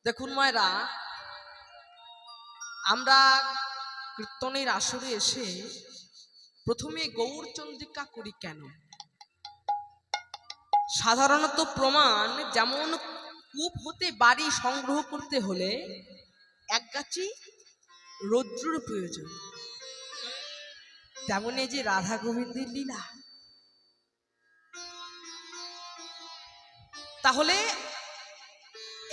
দেখুন মায়েরা, আমরা কীর্তনের আসরে এসে প্রথমে গৌরচন্দ্রিকা করি কেন? সাধারণত প্রমাণ, যেমন কূপ হতে বাড়ি সংগ্রহ করতে হলে এক গাছি রৌদ্রের প্রয়োজন, তেমন এই যে রাধা গোবিন্দের লীলা। তাহলে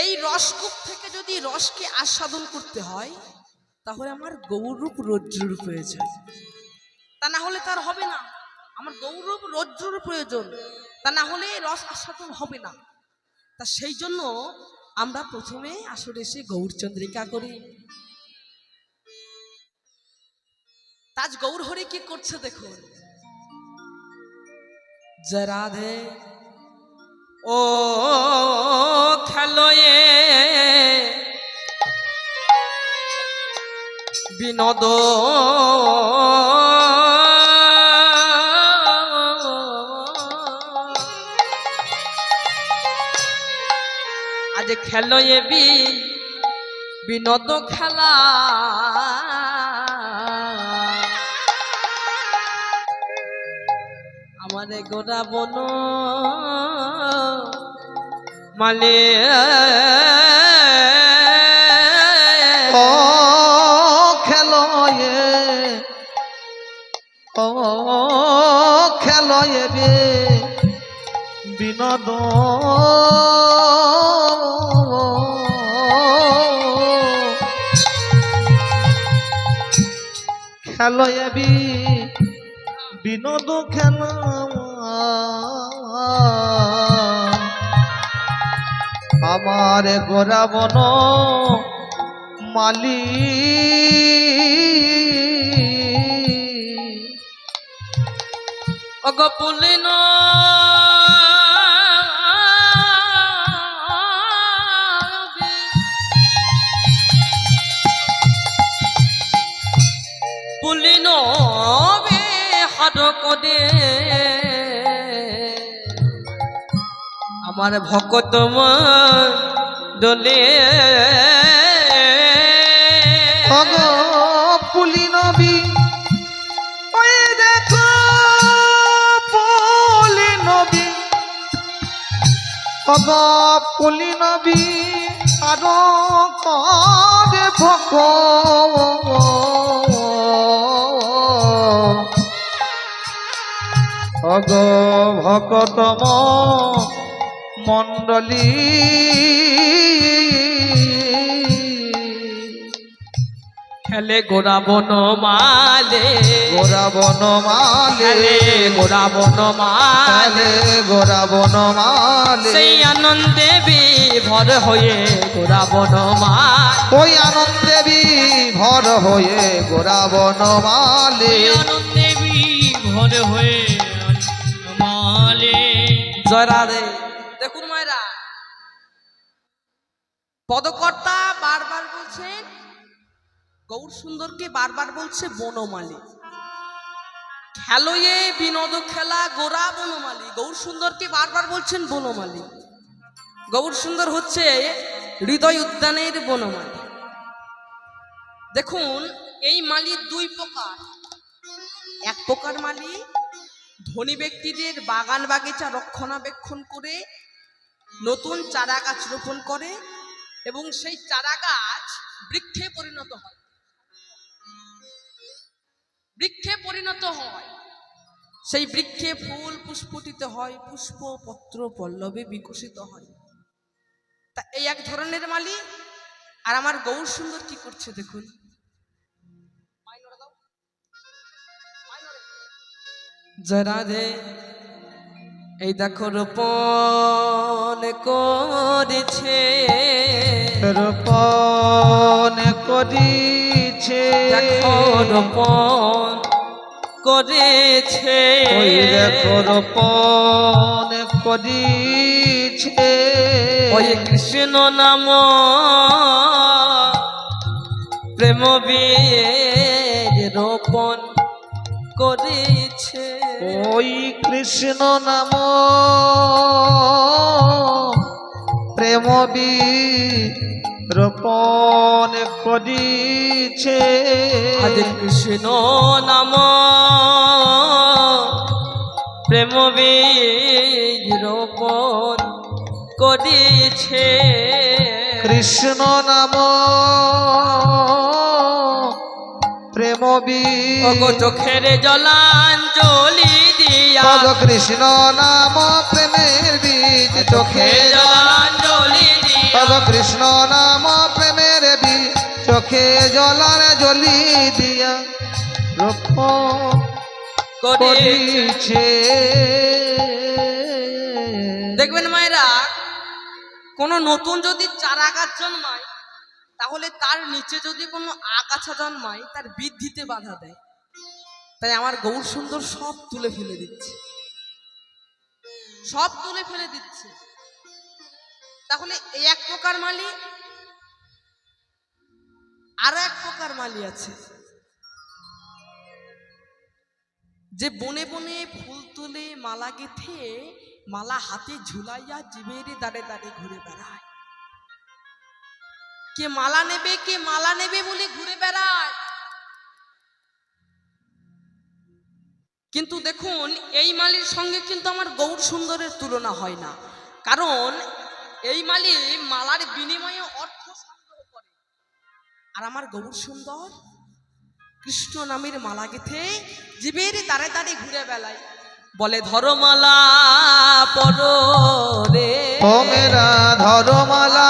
এই রসকূপ থেকে যদি রসকে আস্বাদন করতে হয়, তাহলে আমার গৌরূপ রৌদ্রের প্রয়োজন, তা না হলে তার হবে না। আমার গৌরূপ রৌদ্রের প্রয়োজন, তা না হলে রস আস্বাদন হবে না। তা সেই জন্য আমরা প্রথমে আসরে এসে গৌরচন্দ্রিকা করি। তাজ গৌর হরি কি করছে দেখুন। জয় রাধে ও খেলোয়ে বিনোদ আজ খেলোয়ে বিনোদ খেলা, আমারে গোরা বন মালে ও খেলয়ে বে বিনোদ খেলয়ে বিনোদ খেলা আমার গোরা বন মালি অগপুলিন পুলিন বে হাত কদে আমার ভকত দলে অগ পুলি নবী ওই দেখো পুলি নবী অগ পুলি নবী আর কবে ভক অগ ভকতম মণ্ডলী খেলে গোরা বন মালে, গোরা বন মালে গোরা বন মালে, গোরা বন মালে সেই আনন্দে বিভোর হয়ে গোরা বন মালে, ওই আনন্দে বিভোর হয়ে গোরা বন মালে আনন্দে বিভোর হয়ে মালে। জয় রাধে। দেখুন মায়েরা, পদকর্তা বারবার বলছেন গৌর সুন্দরকে, বারবার বলছে বনমালী। খেলোয়ে বিনোদ খেলা গোরা বনমালী, গৌর সুন্দরকে বারবার বলছেন বনমালী। গৌর সুন্দর হচ্ছে হৃদয় উদ্যানের বনমালী। দেখুন, এই মালী দুই প্রকার। এক প্রকার মালী ধনী ব্যক্তিদের বাগান বাগিচা রক্ষণাবেক্ষণ করে নতুন চারা গাছ রোপণ করে এবং সেই চারা গাছ বৃক্ষে পরিণত হয়, বৃক্ষে পরিণত হয়, সেই বৃক্ষে ফুল পুষ্পিত হয়, পুষ্প পত্র পল্লবে বিকশিত হয়। তা এই এক ধরনের মালী। আর আমার গৌর সুন্দর কি করছে দেখুন। জয় রাধে। এই দেখো রোপণ করেছে, রোপণ করিছে দেখো রোপণ করেছে, ওই দেখো রোপণ করিছে ওই কৃষ্ণ নাম প্রেম বীজ রোপণ করেছে, ওই কৃষ্ণ নাম প্রেম রোপণ করিছে আজ কৃষ্ণ নাম প্রেম বীজ রোপণ করিছে কৃষ্ণ নাম প্রেম ওগো চোখের জলাঞ্জলি দিয়া ভগ কৃষ্ণ নাম প্রেমের বীজ চোখে জলাঞ্জলি দিয়া ভগ কৃষ্ণ নাম প্রেমের বীজ চোখে জলার জলি দিয়া রোপণ করিছে। দেখবেন মায়েরা, কোনো নতুন যদি চারা গাছ জন্মায় তাহলে তার নিচে যদি কোনো আগাছা জন্মায় তার বৃদ্ধিতে বাধা দেয়। তাই আমার গৌর সুন্দর সব তুলে ফেলে দিচ্ছে, সব তুলে ফেলে দিচ্ছে। তাহলে এই এক প্রকার মালি, আরো এক প্রকার মালি আছে যে বনে বনে ফুল তুলে মালা গেথে মালা হাতে ঝুলাইয়া জীবের দাঁড়ে দাঁড়ে ঘুরে বেড়ায়। কে মালা নেবে, কে মালা নেবে বলে ঘুরে বেড়ায়। কিন্তু দেখুন, এই মালির সঙ্গে কিন্তু আমার গৌর সুন্দরের তুলনা হয় না। কারণ এই মালি মালার বিনিময়ে অর্থ সংগ্রহ করে, আর আমার গৌর সুন্দর কৃষ্ণ নামের মালা গেথে জীবের দাঁড়ে দাঁড়ে ঘুরে বেড়ায়। বলে ধরমালা পরো রে, তোমরা ধরমালা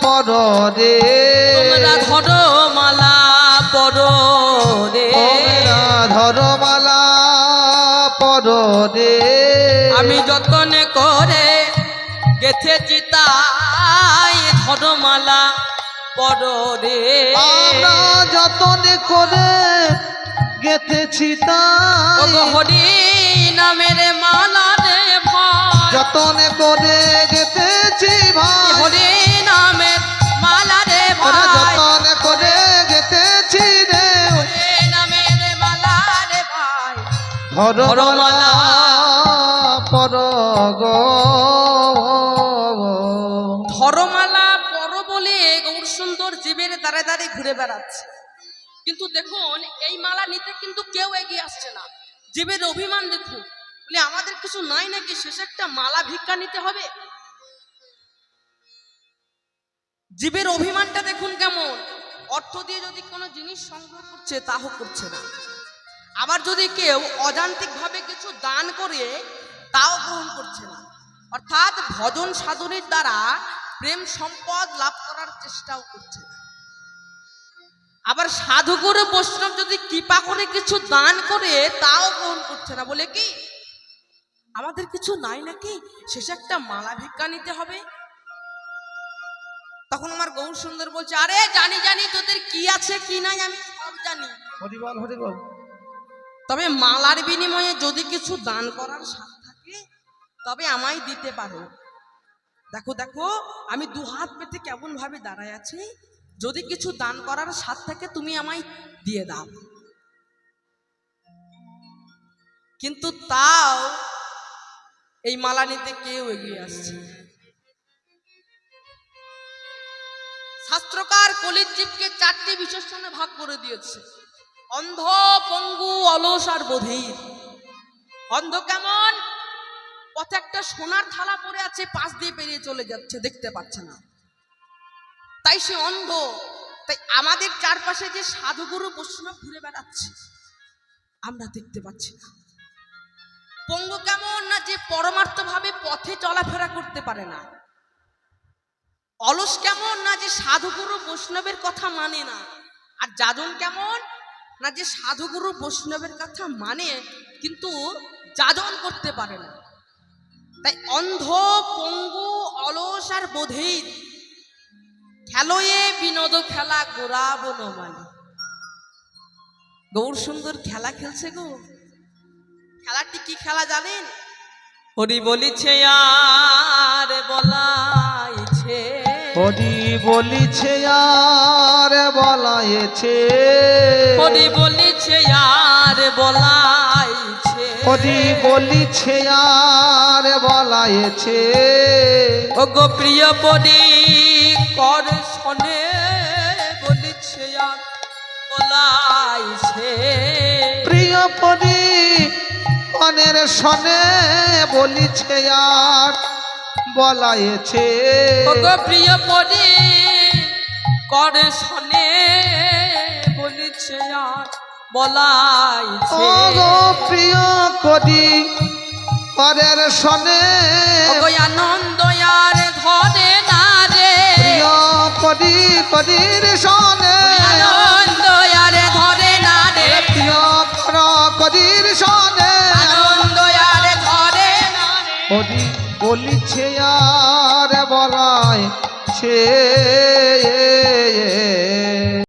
পরো রে, তোমরা ধরমালা পরো রে, তোমরা ধরমালা পরো রে। আমি যতন করে গেথেছি তাই ধরমালা পরো রে। আমরা যতন করে গেথেছি তাই ওগো হরি নামের মালা রে ভাই, যতন করে গেথেছি ভাই, হরি নামের মালা রে ওরা ভাই, যতন করে গেথেছি রে। হরি নামের মালা রে ভাই। ধরমালা পর গো, ধরমালা পর বলে গৌর সুন্দর জীবের দাঁড়ে দাঁড়ে ঘুরে বেড়াচ্ছে। কিন্তু দেখুন, এই মালা নিতে কিন্তু কেউ এগিয়ে আসছে না। জীবের অভিমান দেখুন, বলে আমাদের কিছু নাই নাকি, শেষে একটা মালা ভিক্ষা নিতে হবে। জীবের অভিমানটা দেখুন কেমন। অর্থ দিয়ে যদি কোনো জিনিস সংগ্রহ করছে তাও করছে না, আবার যদি কেউ অযান্ত্রিক ভাবে কিছু দান করে তাও গ্রহণ করছে না। অর্থাৎ ভজন সাধনের দ্বারা প্রেম সম্পদ লাভ করার চেষ্টাও করছে না। আবার সাধুগুরু বৈষ্ণব যদি কৃপা করে কিছু দান করে তাও গ্রহণ করছে না। বলে কি আমাদের কিছু নাই নাকি, শেষে একটা মালা ভিক্ষা নিতে হবে। তখন আমার গৌর সুন্দর বলছে, আরে জানি জানি তোদের কি আছে কি নাই আমি সব জানি, হরিবল হরিবল। তবে মালার বিনিময়ে যদি কিছু দান করার সাথ থাকে তবে আমায় দিতে পারো। দেখো দেখো আমি দু হাত পেতে কেমন ভাবে দাঁড়ায় আছি, যদি কিছু দান করার সাথ থাকে তুমি আমায় দিয়ে দাও। কিন্তু তাও এই মালা নিতে কেউ এগিয়ে আসছে। শাস্ত্রকার কলির জীবকে চারটি বিশেষণে ভাগ করে দিয়েছে: অন্ধ, পঙ্গু, অলস আর বধির। অন্ধ কেমন? পথে একটা সোনার থালা পড়ে আছে, পাশ দিয়ে পেরিয়ে চলে যাচ্ছে, দেখতে পাচ্ছে না, তাই সে অন্ধ। তাই আমাদের চারপাশে যে সাধুগুরু বৈষ্ণব ঘুরে বেড়াচ্ছে আমরা দেখতে পাচ্ছি না। পঙ্গু কেমন? না যে পরমার্থ ভাবে পথে চলাফেরা করতে পারে না। অলস কেমন? না যে সাধুগুরু বৈষ্ণবের কথা মানে না। আর যাজন কেমন? না যে সাধুগুরু বৈষ্ণবের কথা মানে কিন্তু যাজন করতে পারে না। তাই অন্ধ, পঙ্গু, অলস আর বধির খেলোয়ে বিনোদ খেলা গোরা বনমালী। গৌর সুন্দর খেলা খেলছে গো। খেলাটি কি খেলা জানেন? হরি বলিছে আর বলাইছে, হরি বলিছে আর বলাইছে, হরি বলিছে আর বলাইছে, হরি বলিছে আর বলাইছে। ওগো প্রিয় পরি কর বলাইছে প্রিয় পরি অনের সনে বলিছে আর বলাইছে ওগো প্রিয় পরি করে শোনে বলিছে আর বলাইছে ওগো প্রিয় করি অনের সনে ওগো আনন্দ আর ধরে না রে প্রিয় করি করির সনে আনন্দ আর ধরে না রে প্রিয় করির সনে আনন্দ আর ধরে না রে করি বলিছে আর বলাইছে